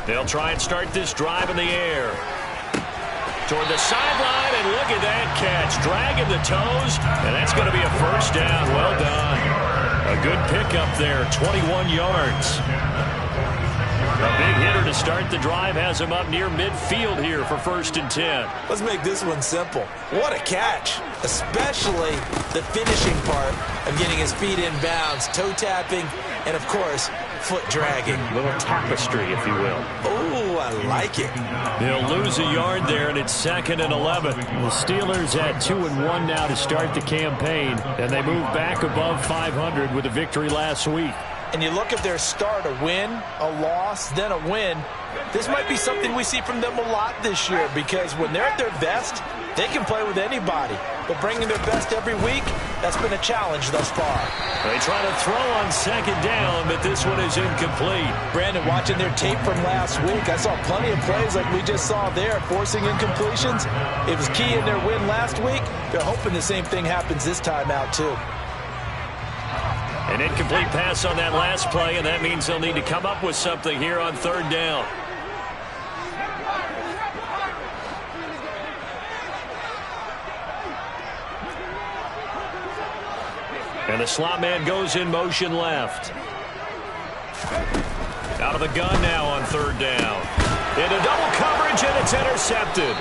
They'll try and start this drive in the air. Toward the sideline, and look at that catch. Dragging the toes, and that's going to be a first down. Well done. A good pickup there, 21 yards. A big hitter to start the drive has him up near midfield here for 1st and 10. Let's make this one simple. What a catch, especially the finishing part of getting his feet in bounds, toe tapping, and, of course, foot dragging. A little tapestry, if you will. Oh, I like it. They'll lose a yard there, and it's 2nd and 11. The Steelers at 2-1 now to start the campaign, and they move back above 500 with a victory last week. And you look at their start, a win, a loss, then a win. This might be something we see from them a lot this year, because when they're at their best, they can play with anybody. But bringing their best every week, that's been a challenge thus far. They try to throw on 2nd down, but this one is incomplete. Brandon, watching their tape from last week, I saw plenty of plays like we just saw there, forcing incompletions. It was key in their win last week. They're hoping the same thing happens this time out, too. An incomplete pass on that last play, and that means they'll need to come up with something here on 3rd down. And the slot man goes in motion left. Out of the gun now on 3rd down. Into double coverage, and it's intercepted.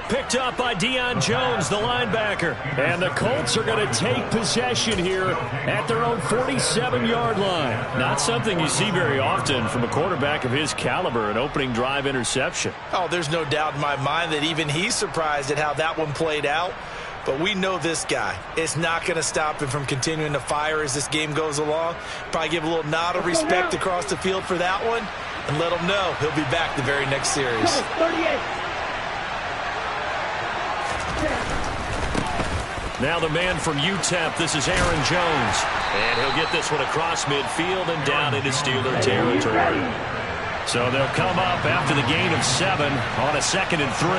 Picked up by Deion Jones, the linebacker. And the Colts are going to take possession here at their own 47-yard line. Not something you see very often from a quarterback of his caliber, an opening drive interception. Oh, there's no doubt in my mind that even he's surprised at how that one played out. But we know this guy. It's not going to stop him from continuing to fire as this game goes along. Probably give a little nod of respect across the field for that one and let him know he'll be back the very next series. 38. Now the man from UTEP, this is Aaron Jones. And he'll get this one across midfield and down into Steeler territory. So they'll come up after the gain of 7 on a 2nd and 3.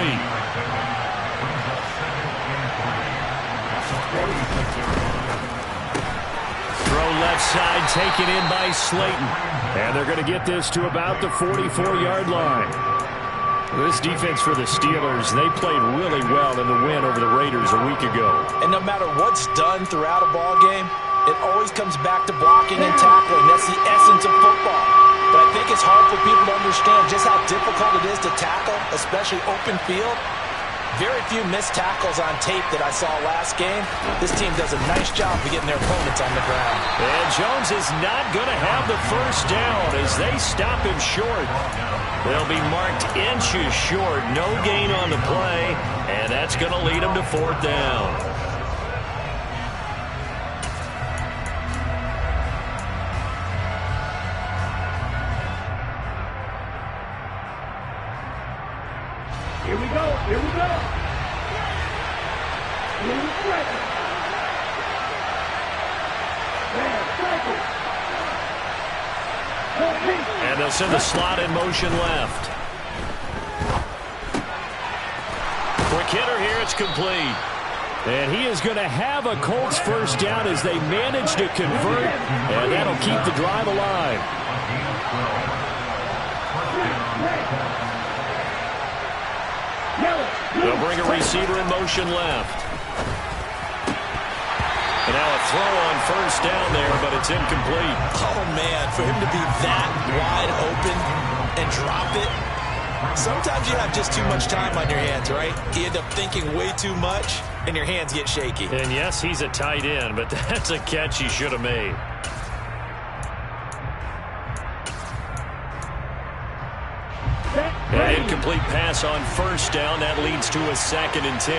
Throw left side, taken in by Slayton. And they're going to get this to about the 44-yard line. This defense for the Steelers, they played really well in the win over the Raiders a week ago. And no matter what's done throughout a ball game, it always comes back to blocking and tackling. That's the essence of football. But I think it's hard for people to understand just how difficult it is to tackle, especially open field. Very few missed tackles on tape that I saw last game. This team does a nice job of getting their opponents on the ground. And Jones is not going to have the first down as they stop him short. They'll be marked inches short. No gain on the play, and that's going to lead them to 4th down. Here we go. Here we go. And they'll send the slot in motion left. Quick hitter here, it's complete. And he is going to have a Colts first down as they manage to convert, and that'll keep the drive alive. They'll bring a receiver in motion left. And now a throw on first down there, but it's incomplete. Oh, man, for him to be that wide open and drop it, sometimes you have just too much time on your hands, right? You end up thinking way too much, and your hands get shaky. And yes, he's a tight end, but that's a catch he should have made. An incomplete pass on first down. That leads to a 2nd and 10.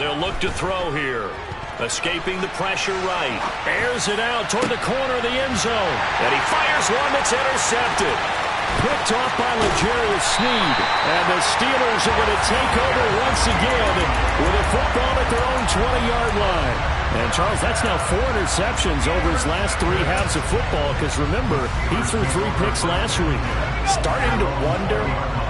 They'll look to throw here. Escaping the pressure right. Airs it out toward the corner of the end zone. And he fires one that's intercepted. Picked off by L'Jarius Sneed. And the Steelers are going to take over once again with a football at their own 20-yard line. And, Charles, that's now 4 interceptions over his last 3 halves of football because, remember, he threw 3 picks last week. Starting to wonder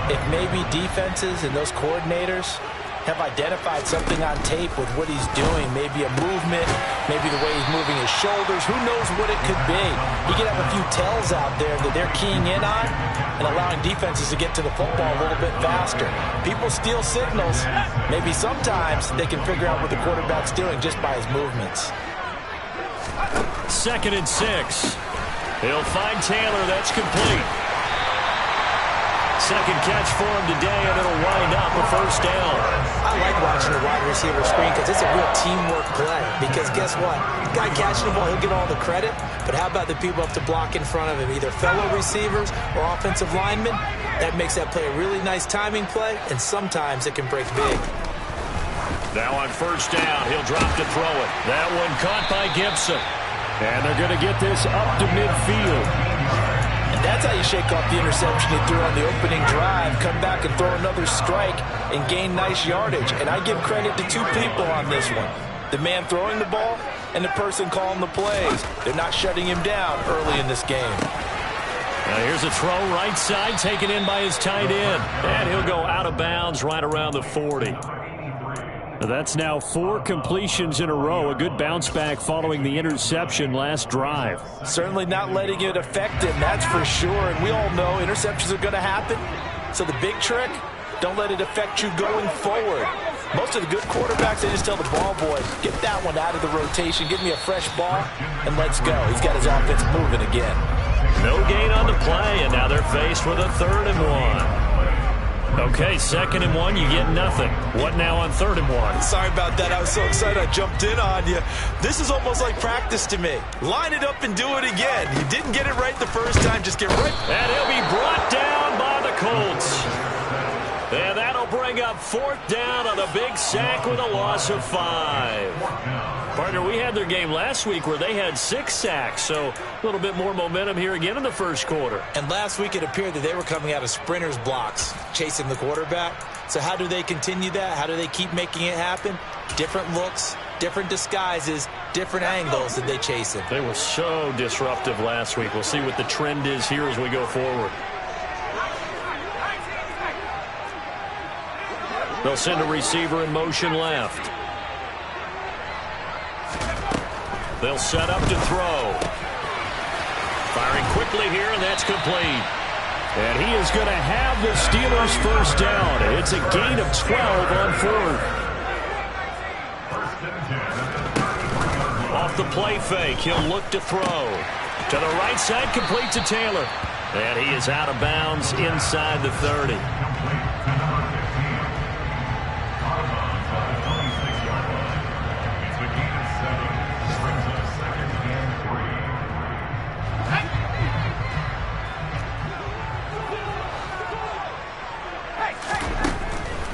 if maybe defenses and those coordinators have identified something on tape with what he's doing. Maybe a movement, maybe the way he's moving his shoulders. Who knows what it could be? He could have a few tells out there that they're keying in on and allowing defenses to get to the football a little bit faster. People steal signals. Maybe sometimes they can figure out what the quarterback's doing just by his movements. 2nd and 6. He'll find Taylor. That's complete. Second catch for him today, and it'll wind up a first down. I like watching the wide receiver screen because it's a real teamwork play. Because guess what? The guy catching the ball, he'll get all the credit. But how about the people up to block in front of him, either fellow receivers or offensive linemen? That makes that play a really nice timing play, and sometimes it can break big. Now on first down, he'll drop to throw it. That one caught by Gibson. And they're going to get this up to midfield. And that's how you shake off the interception he threw on the opening drive, come back and throw another strike and gain nice yardage. And I give credit to two people on this one. The man throwing the ball and the person calling the plays. They're not shutting him down early in this game. Now here's a throw right side taken in by his tight end. And he'll go out of bounds right around the 40. That's now 4 completions in a row. A good bounce back following the interception last drive. Certainly not letting it affect him, that's for sure. And we all know interceptions are going to happen. So the big trick, don't let it affect you going forward. Most of the good quarterbacks, they just tell the ball boy, get that one out of the rotation, give me a fresh ball, and let's go. He's got his offense moving again. No gain on the play, and now they're faced with a 3rd and 1. Okay, 2nd and 1, you get nothing. What now on 3rd and 1? Sorry about that. I was so excited I jumped in on you. This is almost like practice to me. Line it up and do it again. You didn't get it right the first time. Just get right. And he'll be brought down by the Colts. And that'll bring up 4th down on a big sack with a loss of 5. Partner, we had their game last week where they had 6 sacks, so a little bit more momentum here again in the first quarter. And last week it appeared that they were coming out of sprinters blocks, chasing the quarterback. So how do they continue that? How do they keep making it happen? Different looks, different disguises, different angles that they chase it. They were so disruptive last week. We'll see what the trend is here as we go forward. They'll send a receiver in motion left. They'll set up to throw. Firing quickly here, and that's complete. And he is going to have the Steelers' first down. It's a gain of 12 on 4th. Off the play fake, he'll look to throw. To the right side, complete to Taylor. And he is out of bounds inside the 30.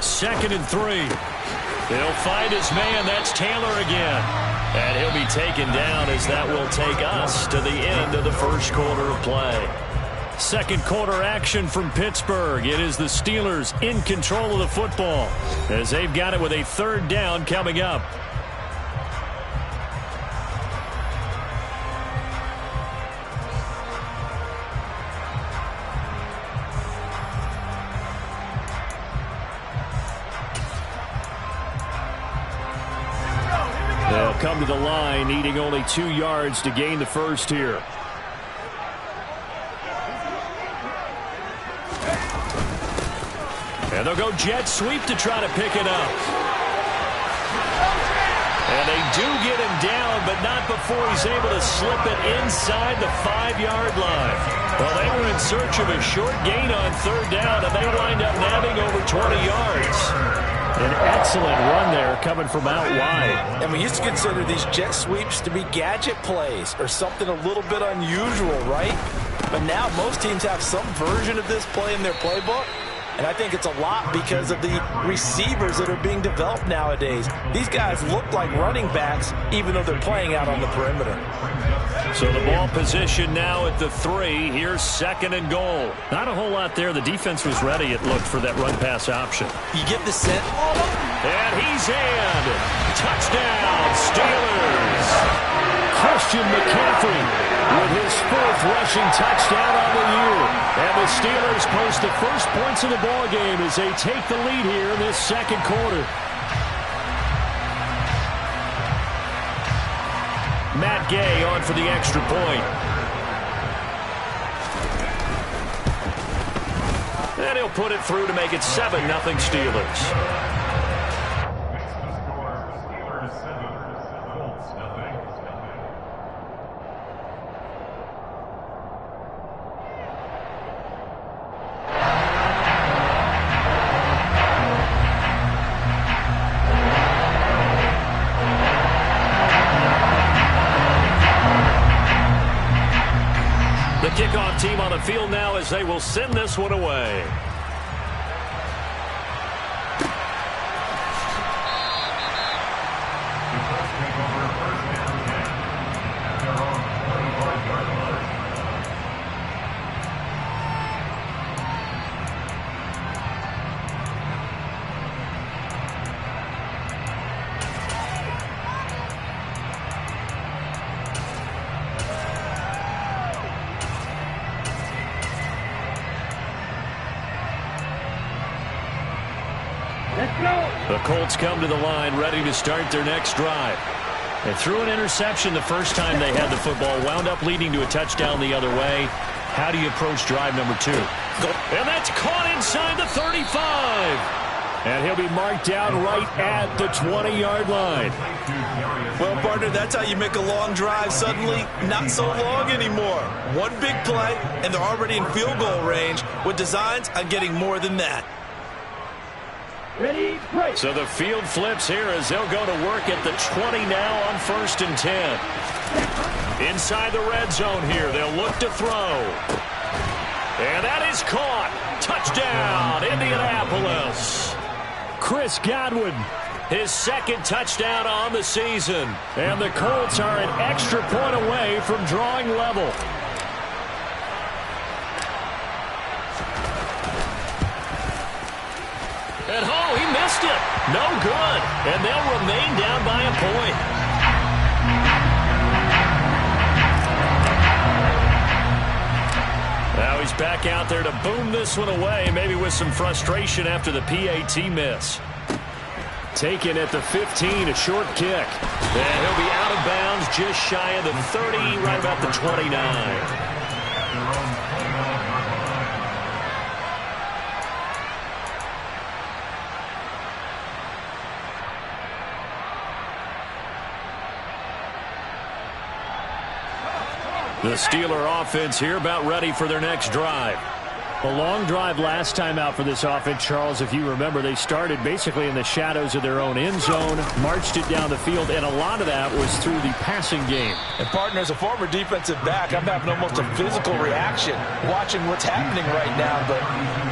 Second and 3. He'll find his man. That's Taylor again. And he'll be taken down as that will take us to the end of the first quarter of play. Second quarter action from Pittsburgh. It is the Steelers in control of the football as they've got it with a 3rd down coming up. They'll come to the line, needing only 2 yards to gain the first here. And they'll go jet sweep to try to pick it up. And they do get him down, but not before he's able to slip it inside the 5-yard line. Well, they were in search of a short gain on 3rd down, and they wind up nabbing over 20 yards. An excellent run there coming from out wide. And we used to consider these jet sweeps to be gadget plays or something a little bit unusual, right? But now most teams have some version of this play in their playbook. And I think it's a lot because of the receivers that are being developed nowadays. These guys look like running backs even though they're playing out on the perimeter. So the ball position now at the 3. Here's 2nd and goal. Not a whole lot there. The defense was ready, it looked, for that run-pass option. You get the set. And he's in. Touchdown, Steelers. Christian McCaffrey with his 4th rushing touchdown on the year. And the Steelers post the first points of the ball game as they take the lead here in this second quarter. Matt Gay on for the extra point. And he'll put it through to make it 7-0 Steelers. The kickoff team on the field now as they will send this one away. The Colts come to the line ready to start their next drive. They threw an interception the first time they had the football, wound up leading to a touchdown the other way. How do you approach drive number 2? And that's caught inside the 35. And he'll be marked down right at the 20-yard line. Well, partner, that's how you make a long drive suddenly not so long anymore. One big play, and they're already in field goal range with designs on getting more than that. Ready, break. So the field flips here as they'll go to work at the 20 now on 1st and 10. Inside the red zone here, they'll look to throw. And that is caught. Touchdown, Indianapolis. Chris Godwin, his 2nd touchdown on the season. And the Colts are an extra point away from drawing level. And oh, he missed it. No good. And they'll remain down by a point. Now he's back out there to boom this one away, maybe with some frustration after the PAT miss. Taken at the 15, a short kick. And he'll be out of bounds just shy of the 30, right about the 29. The Steeler offense here about ready for their next drive. A long drive last time out for this offense, Charles. If you remember, they started basically in the shadows of their own end zone, marched it down the field, and a lot of that was through the passing game. And, partner, as a former defensive back, I'm having almost a physical reaction watching what's happening right now. But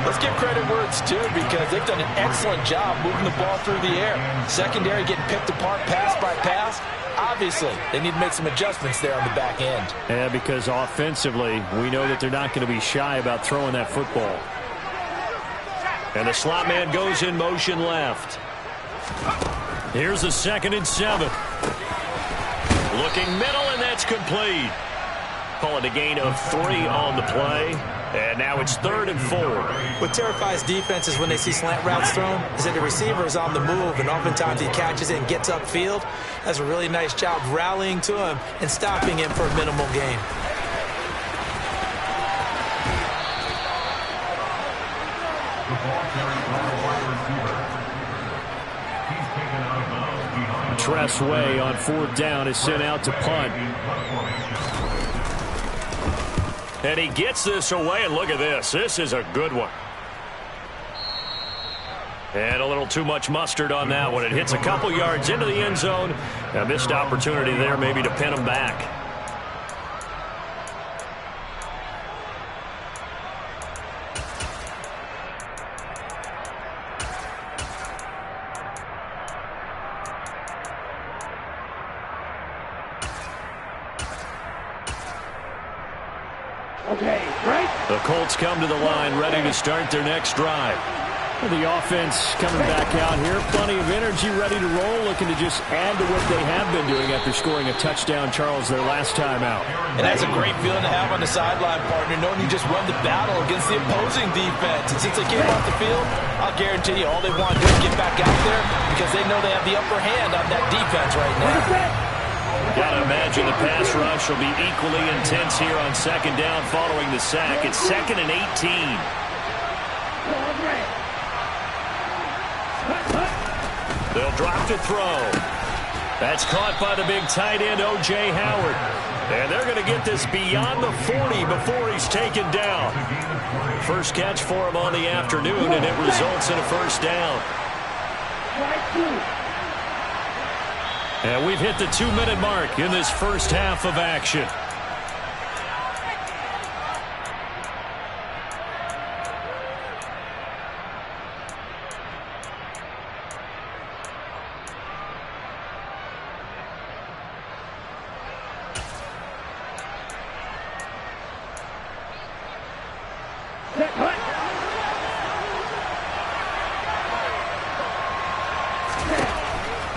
let's give credit where it's due because they've done an excellent job moving the ball through the air. Secondary getting picked apart pass by pass. Obviously, they need to make some adjustments there on the back end. Yeah, because offensively, we know that they're not going to be shy about throwing that football. And the slot man goes in motion left. Here's the 2nd and 7. Looking middle, and that's complete. Call it a gain of 3 on the play. And now it's 3rd and 4. What terrifies defenses when they see slant routes thrown is that the receiver is on the move, and oftentimes he catches it and gets upfield. That's a really nice job rallying to him and stopping him for a minimal gain. Tress Way on 4th down is sent out to punt. And he gets this away, and look at this. This is a good one. And a little too much mustard on that one. It hits a couple yards into the end zone. A missed opportunity there maybe to pin him back. Okay, right. The Colts come to the line ready to start their next drive. The offense coming back out here. Plenty of energy, ready to roll, looking to just add to what they have been doing after scoring a touchdown, Charles, their last time out. And that's a great feeling to have on the sideline, partner, knowing you just run the battle against the opposing defense. And since they came off the field, I'll guarantee you all they want to do is get back out there because they know they have the upper hand on that defense right now. Gotta imagine the pass rush will be equally intense here on second down following the sack. It's 2nd and 18. They'll drop to throw. That's caught by the big tight end, O.J. Howard. And they're going to get this beyond the 40 before he's taken down. First catch for him on the afternoon, and it results in a first down. And we've hit the 2-minute mark in this first half of action.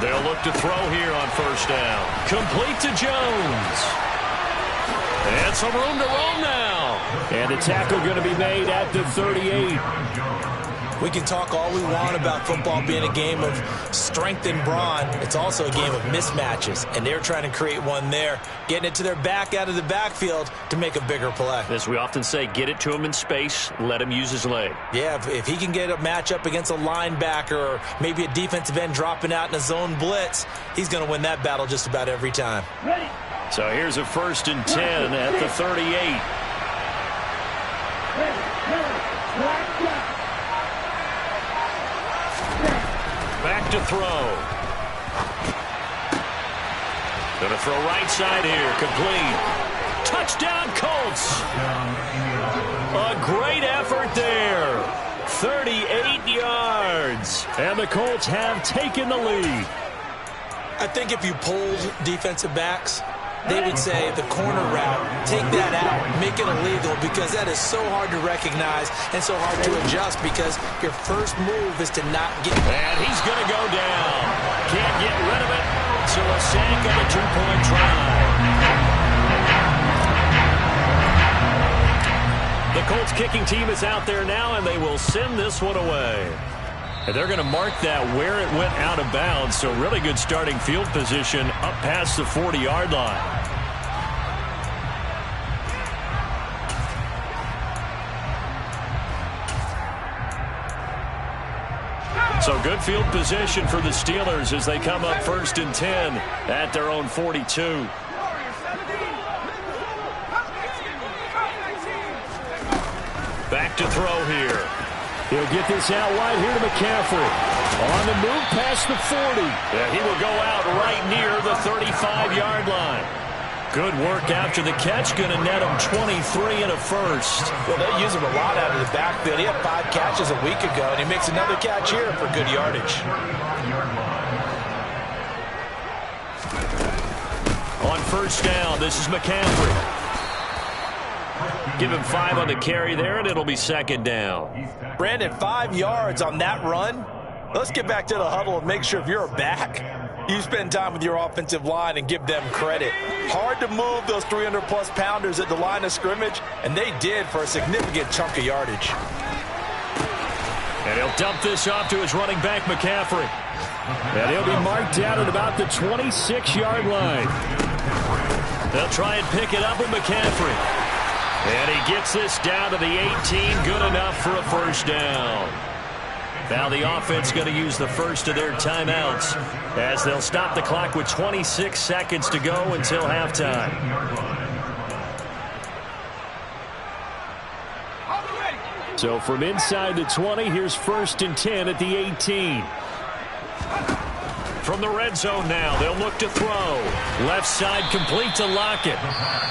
They'll look to throw here on first down. Complete to Jones. And some room to roam now. And the tackle going to be made at the 38. We can talk all we want about football being a game of strength and brawn. It's also a game of mismatches, and they're trying to create one there, getting it to their back out of the backfield to make a bigger play. As we often say, get it to him in space, let him use his leg. Yeah, if he can get a matchup against a linebacker or maybe a defensive end dropping out in a zone blitz, he's going to win that battle just about every time. So here's a 1st and 10 at the 38. Back to throw. Gonna throw right side here. Complete. Touchdown, Colts. A great effort there. 38 yards. And the Colts have taken the lead. I think if you polled defensive backs, they would say the corner route, take that out, make it illegal, because that is so hard to recognize and so hard to adjust, because your first move is to not get... And he's going to go down. Can't get rid of it. So a sack on a 2-point try. The Colts kicking team is out there now, and they will send this one away. And they're going to mark that where it went out of bounds. So really good starting field position up past the 40-yard line. So good field position for the Steelers as they come up 1st and 10 at their own 42. Back to throw here. He'll get this out wide here to McCaffrey. On the move past the 40. Yeah, he will go out right near the 35-yard line. Good work after the catch. Going to net him 23 and a first. Well, they use him a lot out of the backfield. He had 5 catches a week ago, and he makes another catch here for good yardage. On first down, this is McCaffrey. Give him 5 on the carry there, and it'll be 2nd down. Brandon, 5 yards on that run. Let's get back to the huddle and make sure if you're a back, you spend time with your offensive line and give them credit. Hard to move those 300-plus pounders at the line of scrimmage, and they did for a significant chunk of yardage. And he'll dump this off to his running back, McCaffrey. And he'll be marked down at about the 26-yard line. They'll try and pick it up with McCaffrey. And he gets this down to the 18, good enough for a first down. Now the offense going to use the first of their timeouts as they'll stop the clock with 26 seconds to go until halftime. So from inside the 20, here's 1st and 10 at the 18. From the red zone now, they'll look to throw. Left side complete to Lockett.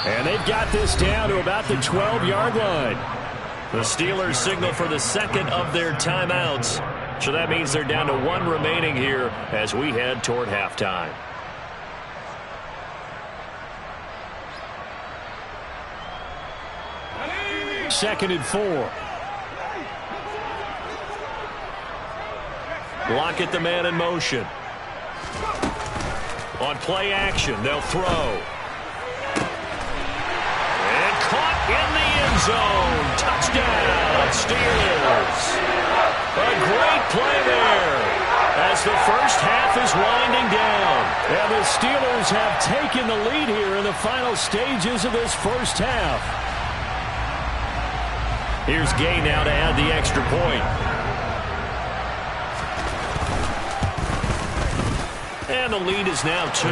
And they've got this down to about the 12-yard line. The Steelers signal for the second of their timeouts. So that means they're down to 1 remaining here as we head toward halftime. Second and 4. Lockett, the man in motion. On play action, they'll throw. And caught in the end zone. Touchdown, Steelers. A great play there as the first half is winding down. And the Steelers have taken the lead here in the final stages of this first half. Here's Gay now to add the extra point. And the lead is now 2.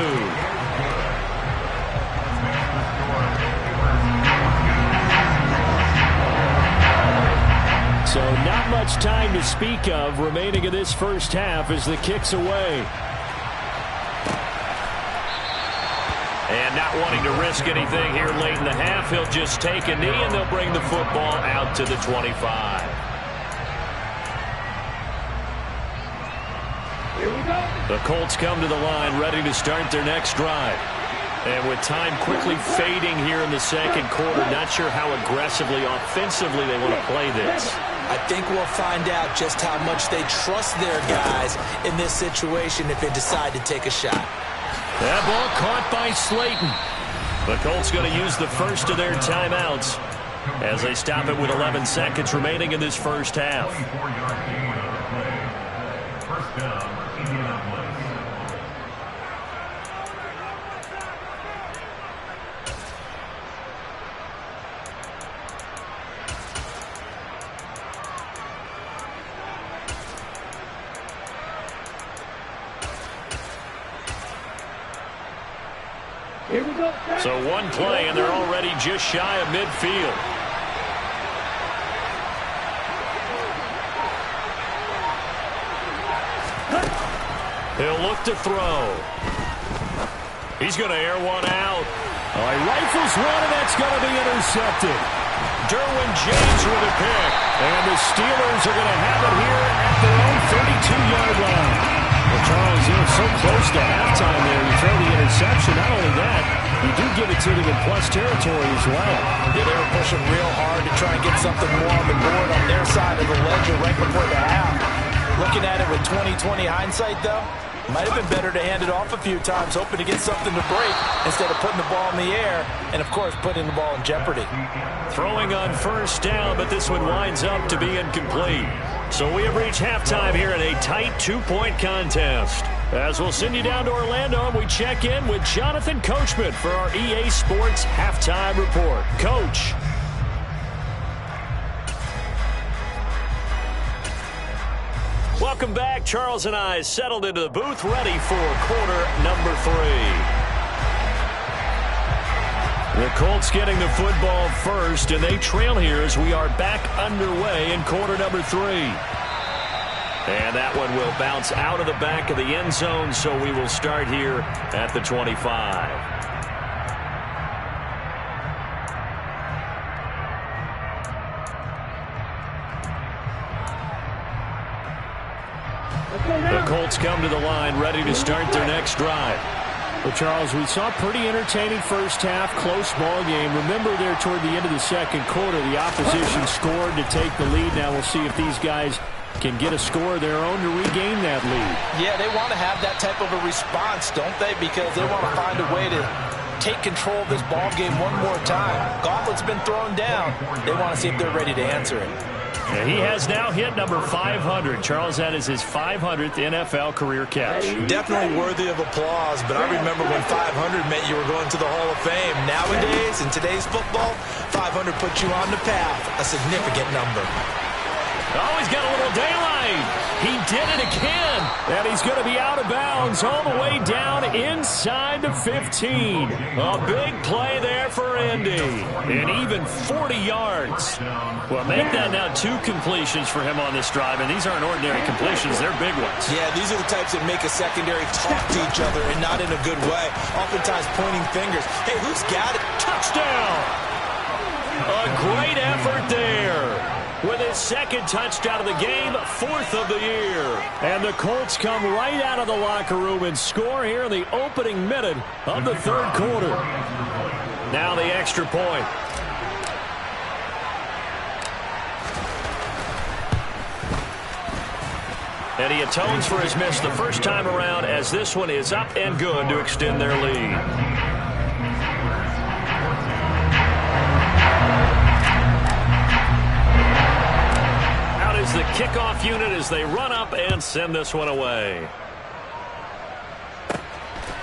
So not much time to speak of remaining in this first half as the kick's away. And not wanting to risk anything here late in the half, he'll just take a knee and they'll bring the football out to the 25. Here we go. The Colts come to the line ready to start their next drive. And with time quickly fading here in the second quarter, not sure how aggressively, offensively they want to play this. I think we'll find out just how much they trust their guys in this situation if they decide to take a shot. That ball caught by Slayton. The Colts going to use the first of their timeouts as they stop it with 11 seconds remaining in this first half. First down, Indianapolis. Here we go. So one play, and they're already just shy of midfield. He'll look to throw. He's going to air one out. Oh, he rifles one, and that's going to be intercepted. Derwin James with a pick. And the Steelers are going to have it here at their own 32-yard line. Well, Charles, you're so close to halftime there. You throw the interception. Not only that, you do give it to them in plus territory as well. Yeah, they were pushing real hard to try and get something more on the board on their side of the ledger right before the half. Looking at it with 20/20 hindsight, though, might have been better to hand it off a few times, hoping to get something to break instead of putting the ball in the air and, of course, putting the ball in jeopardy. Throwing on first down, but this one winds up to be incomplete. So we have reached halftime here in a tight 2-point contest. As we'll send you down to Orlando, and we check in with Jonathan Coachman for our EA Sports Halftime Report. Coach. Welcome back. Charles and I settled into the booth, ready for quarter number 3. The Colts getting the football first, and they trail here as we are back underway in quarter number 3. And that one will bounce out of the back of the end zone, so we will start here at the 25. The Colts come to the line ready to start their next drive. Well, Charles, we saw a pretty entertaining first half, close ball game. Remember there toward the end of the second quarter, the opposition scored to take the lead. Now we'll see if these guys can get a score of their own to regain that lead. Yeah, they want to have that type of a response, don't they? Because they want to find a way to take control of this ball game one more time. Gauntlet's been thrown down. They want to see if they're ready to answer it. And he has now hit number 500. Charles, that is his 500th NFL career catch. Definitely worthy of applause, but I remember when 500 meant you were going to the Hall of Fame. Nowadays, in today's football, 500 puts you on the path, a significant number. Oh, he's got a little daylight. He did it again. And he's going to be out of bounds all the way down inside the 15. A big play there for Indy. And even 40 yards. Well, make that now 2 completions for him on this drive. And these aren't ordinary completions. They're big ones. Yeah, these are the types that make a secondary talk to each other and not in a good way. Oftentimes pointing fingers. Hey, who's got it? Touchdown. A great effort there. With his second touchdown of the game, 4th of the year. And the Colts come right out of the locker room and score here in the opening minute of the third quarter. Now the extra point. And he atones for his miss the first time around as this one is up and good to extend their lead. Is the kickoff unit as they run up and send this one away.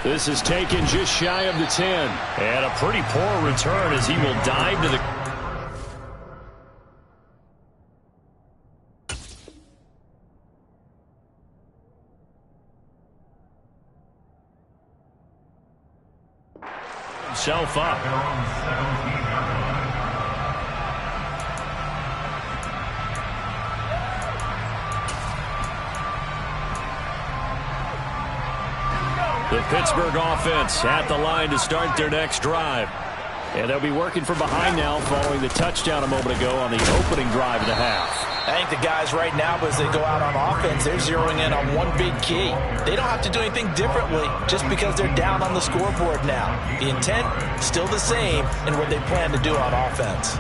This is taken just shy of the 10. And a pretty poor return as he will dive to the... himself up. The Pittsburgh offense at the line to start their next drive. And they'll be working from behind now following the touchdown a moment ago on the opening drive of the half. I think the guys right now, as they go out on offense, they're zeroing in on one big key. They don't have to do anything differently just because they're down on the scoreboard now. The intent, still the same in what they plan to do on offense.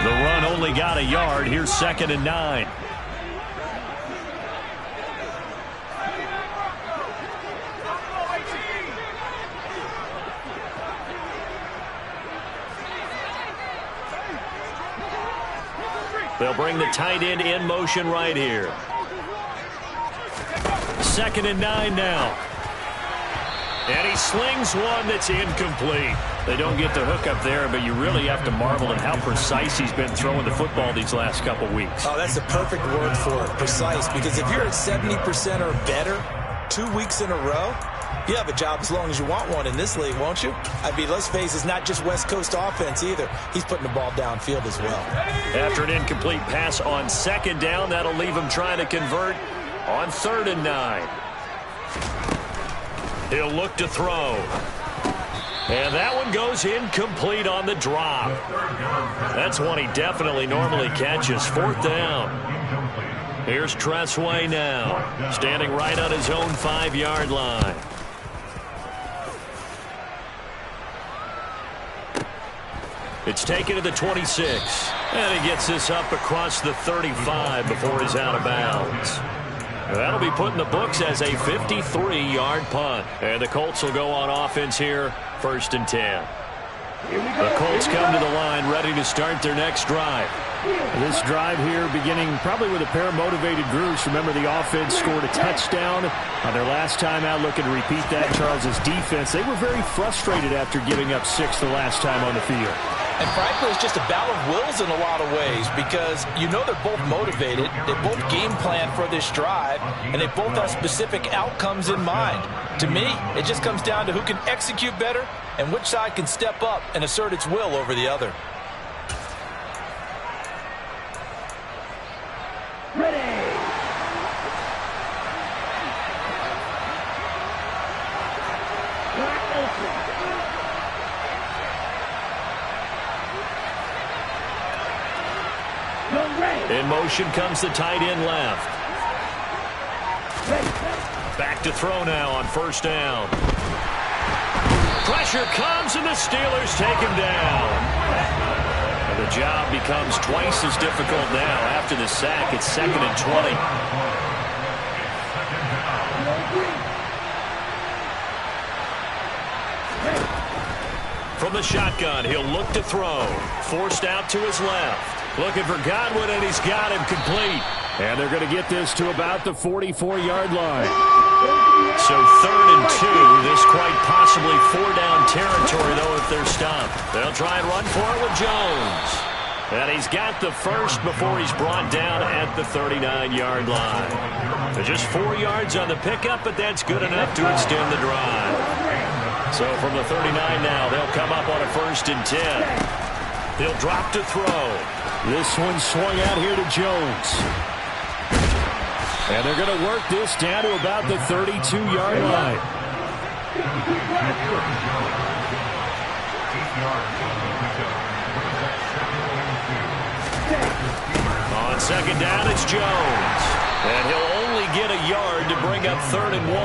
The run only got a yard. Here's 2nd and 9. They'll bring the tight end in motion right here. 2nd and 9 now. And he slings one that's incomplete. They don't get the hook up there, but you really have to marvel at how precise he's been throwing the football these last couple weeks. Oh, that's the perfect word for it, precise, because if you're at 70% or better 2 weeks in a row, you have a job as long as you want one in this league, won't you? I mean, let's face it, it's not just West Coast offense either. He's putting the ball downfield as well. After an incomplete pass on 2nd down, that'll leave him trying to convert on 3rd and 9. He'll look to throw. And that one goes incomplete on the drop. That's one he definitely normally catches. 4th down. Here's Tressway now, standing right on his own 5-yard line. It's taken to the 26. And he gets this up across the 35 before he's out of bounds. That'll be put in the books as a 53-yard punt. And the Colts will go on offense here, 1st and 10. The Colts come to the line ready to start their next drive. This drive here beginning probably with a pair of motivated groups. Remember, the offense scored a touchdown on their last time out. Looking to repeat that. Charles's defense, they were very frustrated after giving up 6 the last time on the field. And frankly, it's just a battle of wills in a lot of ways because you know they're both motivated, they both game plan for this drive, and they both have specific outcomes in mind. To me, it just comes down to who can execute better and which side can step up and assert its will over the other. In motion comes the tight end left. Back to throw now on 1st down. Pressure comes and the Steelers take him down. And the job becomes twice as difficult now after the sack. It's 2nd and 20. From the shotgun, he'll look to throw. Forced out to his left. Looking for Godwin, and he's got him complete. And they're going to get this to about the 44-yard line. So 3rd and 2. This quite possibly 4-down territory, though, if they're stopped. They'll try and run for it with Jones. And he's got the first before he's brought down at the 39-yard line. So just 4 yards on the pickup, but that's good enough to extend the drive. So from the 39 now, they'll come up on a 1st and 10. He'll drop to throw. This one swung out here to Jones. And they're going to work this down to about the 32-yard line. On 2nd down, it's Jones. And he'll only get a yard to bring up 3rd and 1.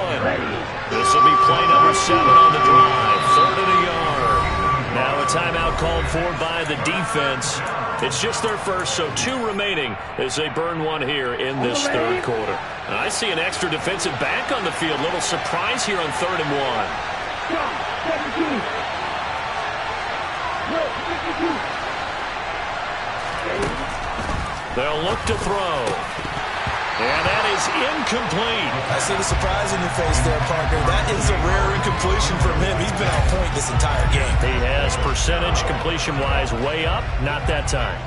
This will be play number 7 on the drive. 3rd and a yard. Now a timeout called for by the defense. It's just their first, so 2 remaining as they burn one here in this 3rd quarter. And I see an extra defensive back on the field. Little surprise here on 3rd and 1. They'll look to throw. And that is incomplete. I see the surprise in your face there, partner. That is a rare incompletion from him. He's been on point this entire game. He has percentage completion-wise way up. Not that time.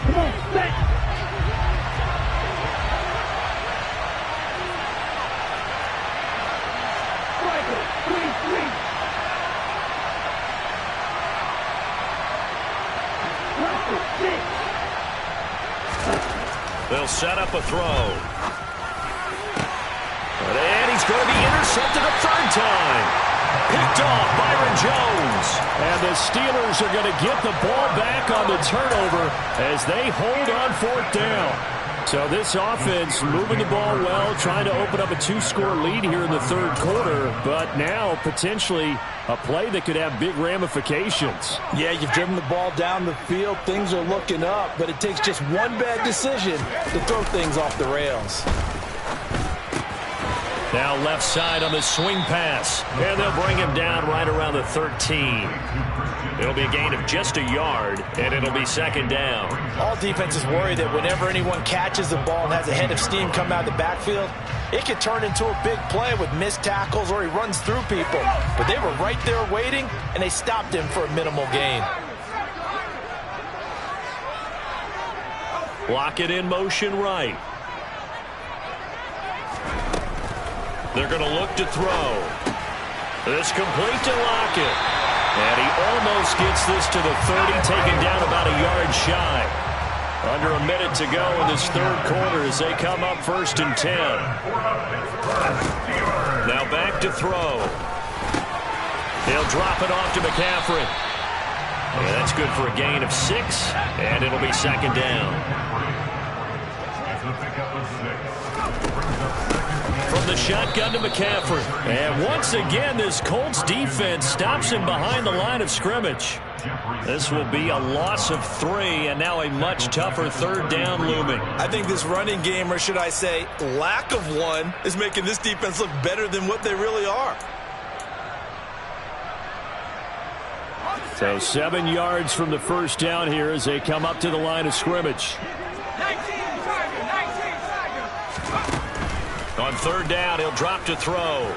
Come on, set. Striker, 3-3. Russell, 6. They'll set up a throw. And he's going to be intercepted a third time. Picked off Byron Jones. And the Steelers are going to get the ball back on the turnover as they hold on fourth down. So this offense moving the ball well, trying to open up a 2-score lead here in the third quarter, but now potentially a play that could have big ramifications. Yeah, you've driven the ball down the field. Things are looking up, but it takes just one bad decision to throw things off the rails. Now left side on the swing pass, and they'll bring him down right around the 13. It'll be a gain of just a yard, and it'll be second down. All defenses worry that whenever anyone catches the ball and has a head of steam come out of the backfield, it could turn into a big play with missed tackles or he runs through people. But they were right there waiting, and they stopped him for a minimal gain. Lockett in motion right. They're going to look to throw. This complete to Lockett. And he almost gets this to the 30, taken down about a yard shy. Under a minute to go in this third quarter as they come up 1st and 10. Now back to throw. They'll drop it off to McCaffrey. And that's good for a gain of 6, and it'll be second down. From the shotgun to McCaffrey. And once again, this Colts defense stops him behind the line of scrimmage. This will be a loss of 3, and now a much tougher third down looming. I think this running game, or should I say lack of one, is making this defense look better than what they really are. So 7 yards from the first down here as they come up to the line of scrimmage. On third down, he'll drop to throw.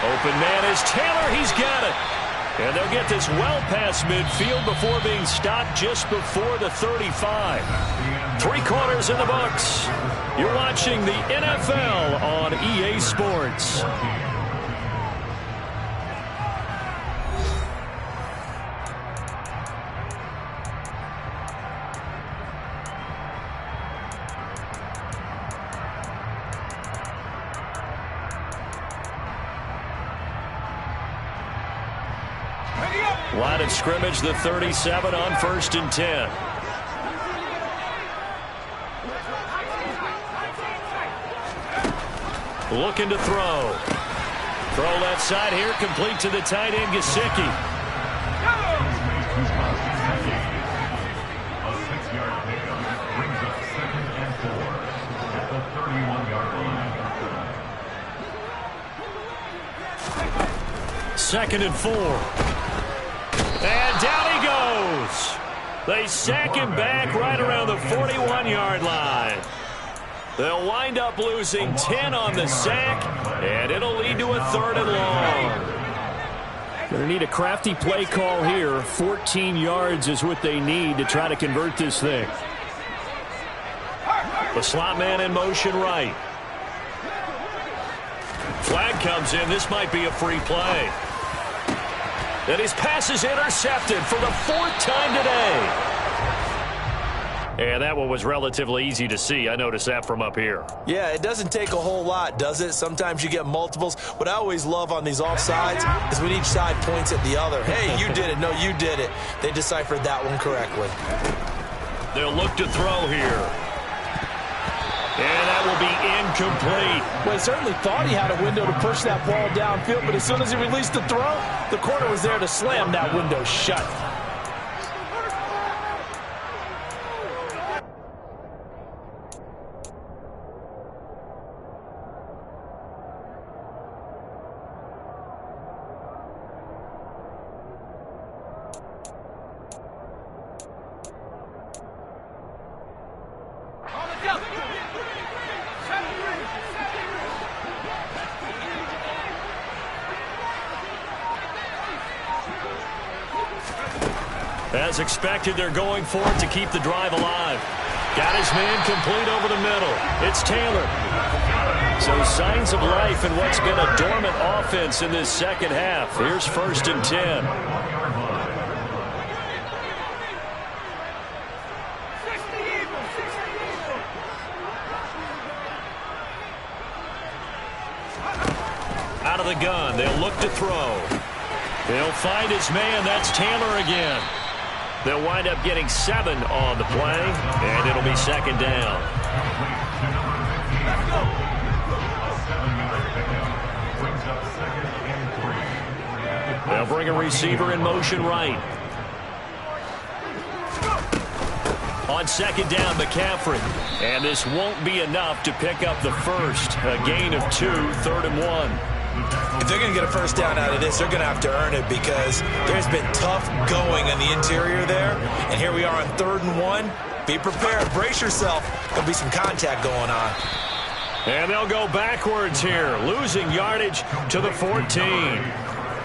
Open man is Taylor. He's got it. And they'll get this well past midfield before being stopped just before the 35. 3 quarters in the books. You're watching the NFL on EA Sports. Line of scrimmage, the 37 on 1st and 10. Looking to throw. Throw left side here, complete to the tight end, Gesicki. A 6-yard pickup brings up 2nd and 4 at the 31-yard line. 2nd and 4. And down he goes. They sack him back right around the 41-yard line. They'll wind up losing 10 on the sack, and it'll lead to a 3rd and long. Going to need a crafty play call here. 14 yards is what they need to try to convert this thing. The slot man in motion right. Flag comes in. This might be a free play. And his pass is intercepted for the 4th time today. And that one was relatively easy to see. I noticed that from up here. Yeah, it doesn't take a whole lot, does it? Sometimes you get multiples. What I always love on these offsides is when each side points at the other. Hey, you did it. No, you did it. They deciphered that one correctly. They'll look to throw here. And that will be incomplete. Well, he certainly thought he had a window to push that ball downfield, but as soon as he released the throw, the corner was there to slam that window shut. As expected, they're going for it to keep the drive alive. Got his man complete over the middle. It's Taylor. So signs of life in what's been a dormant offense in this second half. Here's 1st and 10. Out of the gun, they'll look to throw. He'll find his man. That's Taylor again. They'll wind up getting 7 on the play, and it'll be 2nd down. They'll bring a receiver in motion right. On 2nd down, McCaffrey. And this won't be enough to pick up the first. A gain of 2, 3rd and 1. If they're going to get a first down out of this, they're going to have to earn it because there's been tough going in the interior there. And here we are on 3rd and 1. Be prepared. Brace yourself. There'll be some contact going on. And they'll go backwards here, losing yardage to the 14.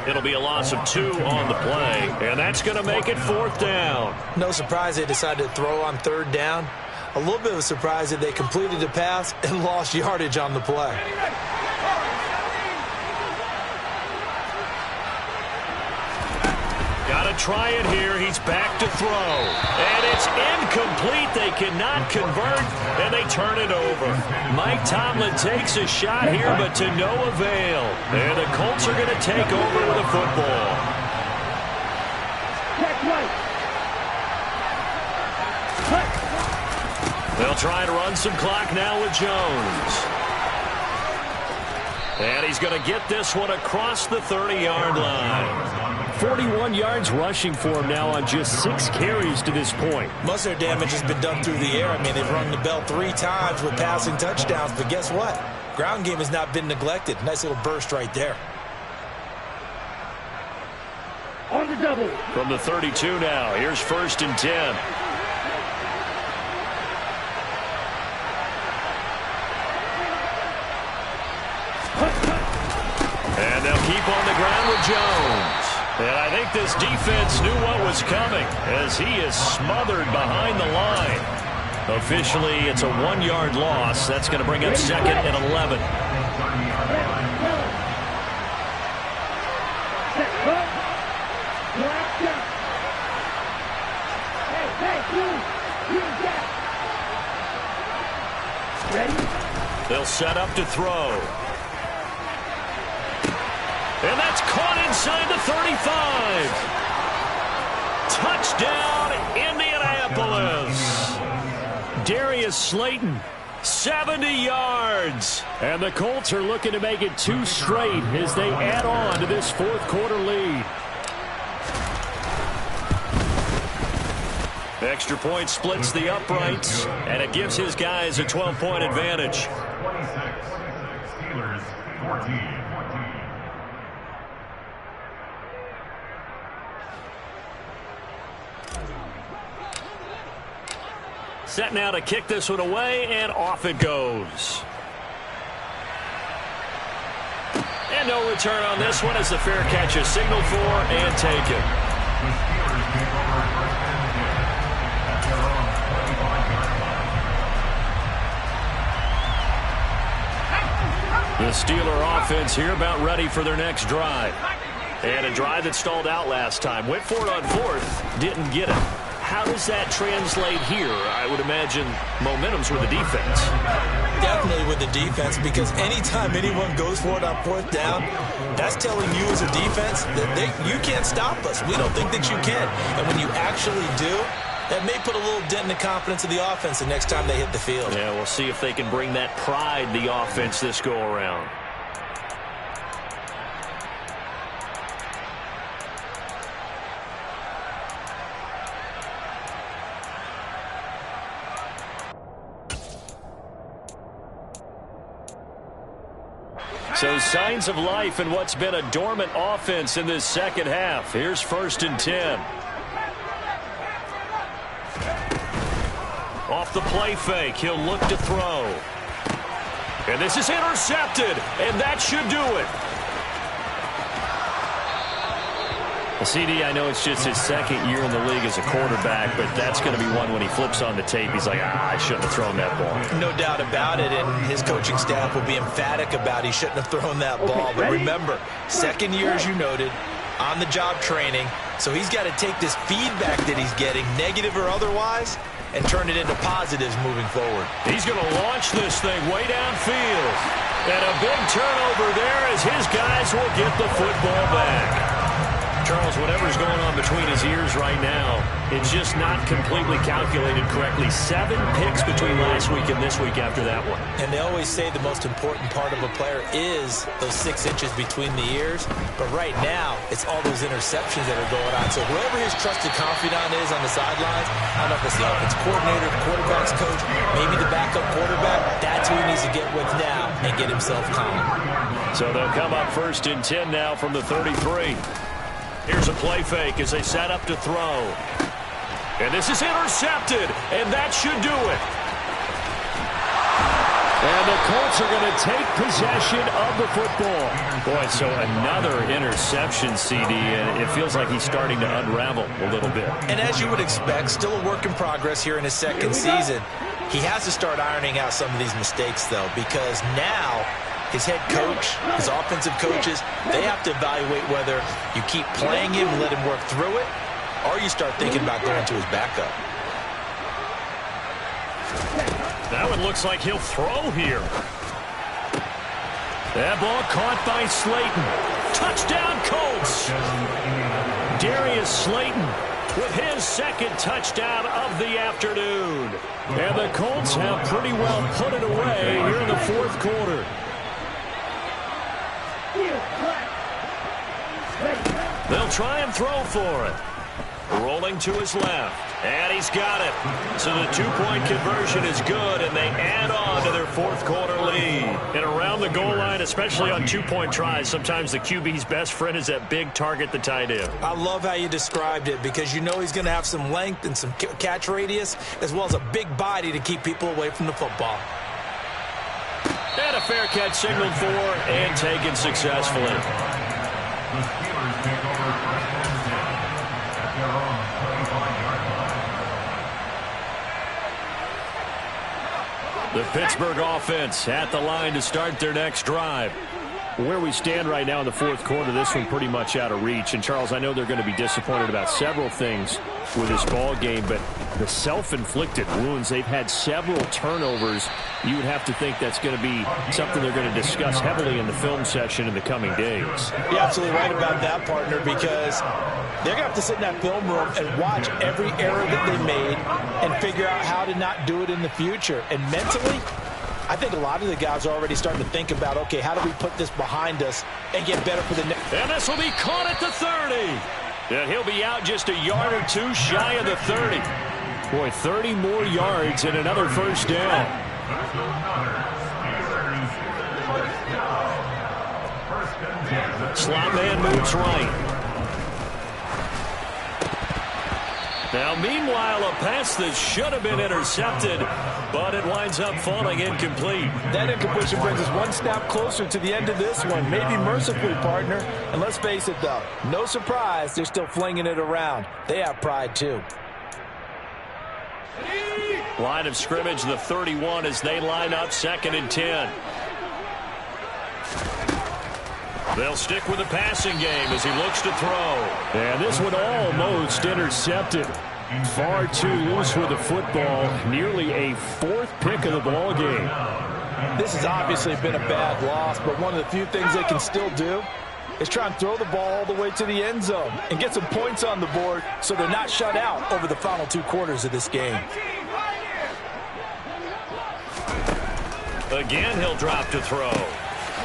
It'll be a loss of 2 on the play, and that's going to make it 4th down. No surprise they decided to throw on 3rd down. A little bit of a surprise that they completed the pass and lost yardage on the play. Got to try it here. He's back to throw. And it's incomplete. They cannot convert, and they turn it over. Mike Tomlin takes a shot here, but to no avail. And the Colts are going to take over with the football. They'll try to run some clock now with Jones. And he's going to get this one across the 30-yard line. 41 yards rushing for him now on just 6 carries to this point. Most of their damage has been done through the air. I mean, they've rung the bell 3 times with passing touchdowns, but guess what? Ground game has not been neglected. Nice little burst right there. On the double. From the 32 now, here's 1st and 10. And they'll keep on the ground with Jones. And I think this defense knew what was coming as he is smothered behind the line. Officially, it's a 1-yard loss. That's going to bring up 2nd and 11. They'll set up to throw. And that's caught inside the 35. Touchdown, Indianapolis. Darius Slayton, 70 yards. And the Colts are looking to make it 2 straight as they add on to this 4th quarter lead. Extra point splits the uprights, and it gives his guys a 12-point advantage. 26, Steelers 14. Set now to kick this one away, and off it goes. And no return on this one as the fair catch is signaled for and taken. The Steeler offense here about ready for their next drive. And a drive that stalled out last time. Went for it on 4th, didn't get it. How does that translate here? I would imagine momentum's with the defense. Definitely with the defense, because anytime anyone goes for it on 4th down, that's telling you as a defense that you can't stop us. We don't think that you can. And when you actually do, that may put a little dent in the confidence of the offense the next time they hit the field. Yeah, we'll see if they can bring that pride the offense this go around. So signs of life in what's been a dormant offense in this second half. Here's 1st and 10. Off the play fake, he'll look to throw. And this is intercepted, and that should do it. Well, CD, I know it's just his second year in the league as a quarterback, but that's going to be one when he flips on the tape. He's like, I shouldn't have thrown that ball. No doubt about it, and his coaching staff will be emphatic about he shouldn't have thrown that ball. But remember, second year, as you noted, on-the-job training, so he's got to take this feedback that he's getting, negative or otherwise, and turn it into positives moving forward. He's going to launch this thing way downfield. And a big turnover there as his guys will get the football back. Charles, whatever's going on between his ears right now, it's just not completely calculated correctly. 7 picks between last week and this week after that one. And they always say the most important part of a player is those 6 inches between the ears. But right now, it's all those interceptions that are going on. So whoever his trusted confidant is on the sidelines, I don't know if it's the offense coordinator, the quarterback's coach, maybe the backup quarterback, that's who he needs to get with now and get himself calm. So they'll come up 1st and 10 now from the 33. Here's a play fake as they set up to throw. And this is intercepted, and that should do it. And the Colts are going to take possession of the football. Boy, so another interception, CD, and it feels like he's starting to unravel a little bit. And as you would expect, still a work in progress here in his second season. He has to start ironing out some of these mistakes, though, because now his head coach, his offensive coaches, they have to evaluate whether you keep playing him and let him work through it, or you start thinking about going to his backup. That one looks like he'll throw here. That ball caught by Slayton. Touchdown, Colts! Darius Slayton with his second touchdown of the afternoon. And the Colts have pretty well put it away here in the 4th quarter. They'll try and throw for it. Rolling to his left. And he's got it. So the 2-point conversion is good, and they add on to their 4th quarter lead. And around the goal line, especially on 2-point tries, sometimes the QB's best friend is that big target, the tight end. I love how you described it, because you know he's going to have some length and some catch radius, as well as a big body to keep people away from the football. And a fair catch signaled for and taken successfully. The Steelers take over 1st and 10 at their own 25-yard line. The Pittsburgh offense at the line to start their next drive. Where we stand right now in the 4th quarter, this one pretty much out of reach. And, Charles, I know they're going to be disappointed about several things with this ball game, but the self-inflicted wounds, they've had several turnovers. You would have to think that's going to be something they're going to discuss heavily in the film session in the coming days. You're absolutely right about that, partner, because they're going to have to sit in that film room and watch every error that they made and figure out how to not do it in the future. And mentally, I think a lot of the guys are already starting to think about, okay, how do we put this behind us and get better for the next. And this will be caught at the 30. And he'll be out just a yard or two shy of the 30. Boy, 30 more yards and another 1st down. Slot man moves right. Now, meanwhile, a pass that should have been intercepted, but it winds up falling incomplete. That incompletion brings us one step closer to the end of this one, maybe mercifully, partner. And let's face it, though, no surprise, they're still flinging it around. They have pride, too. Line of scrimmage, the 31, as they line up 2nd and 10. They'll stick with the passing game as he looks to throw. And this one almost intercepted. Far too loose with the football. Nearly a 4th pick of the ball game. This has obviously been a bad loss, but one of the few things they can still do is try and throw the ball all the way to the end zone and get some points on the board so they're not shut out over the final 2 quarters of this game. Again, he'll drop to throw.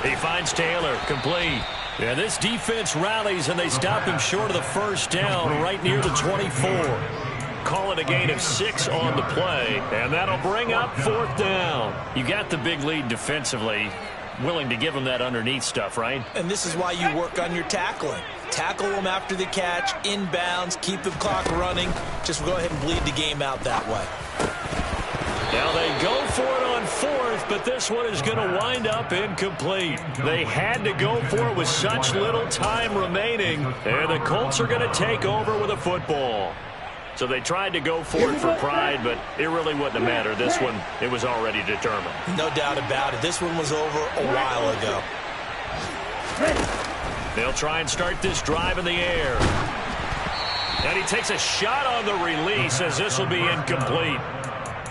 He finds Taylor, complete. And this defense rallies, and they stop him short of the 1st down right near the 24. Call it a gain of 6 on the play, and that'll bring up 4th down. You got the big lead defensively. Willing to give him that underneath stuff, right? And this is why you work on your tackling. Tackle them after the catch, inbounds, keep the clock running. Just go ahead and bleed the game out that way. Now they go for it on fourth, but this one is going to wind up incomplete. They had to go for it with such little time remaining, and the Colts are going to take over with a football. So they tried to go for it for pride, but it really wouldn't have mattered. This one, it was already determined. No doubt about it. This one was over a while ago. They'll try and start this drive in the air. And he takes a shot on the release as this will be incomplete.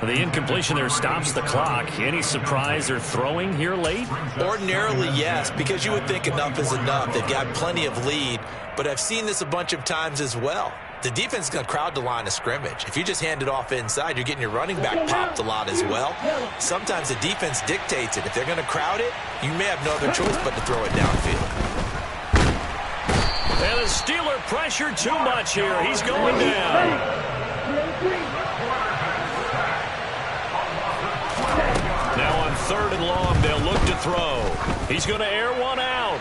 The incompletion there stops the clock. Any surprise they're throwing here late? Ordinarily, yes, because you would think enough is enough. They've got plenty of lead, but I've seen this a bunch of times as well. The defense is going to crowd the line of scrimmage. If you just hand it off inside, you're getting your running back popped a lot as well. Sometimes the defense dictates it. If they're going to crowd it, you may have no other choice but to throw it downfield. And the Steeler pressure too much here. He's going down. Now on 3rd and long, they'll look to throw. He's going to air one out.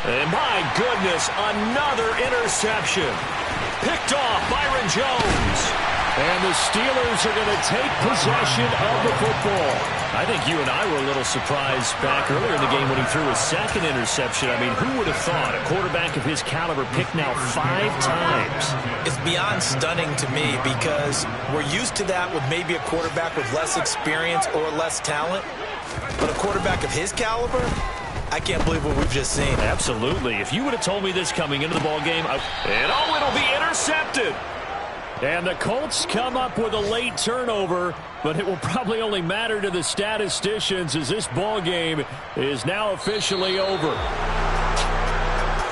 And my goodness, another interception. Picked off Byron Jones. And the Steelers are going to take possession of the football. I think you and I were a little surprised back earlier in the game when he threw his second interception. I mean, who would have thought a quarterback of his caliber picked now 5 times? It's beyond stunning to me because we're used to that with maybe a quarterback with less experience or less talent. But a quarterback of his caliber, I can't believe what we've just seen. Absolutely. If you would have told me this coming into the ballgame, and oh, it'll be intercepted. And the Colts come up with a late turnover, but it will probably only matter to the statisticians as this ballgame is now officially over.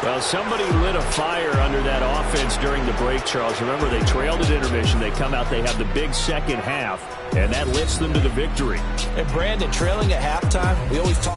Well, somebody lit a fire under that offense during the break, Charles. Remember, they trailed at intermission. They come out, they have the big second half, and that lifts them to the victory. And Brandon, trailing at halftime, we always talk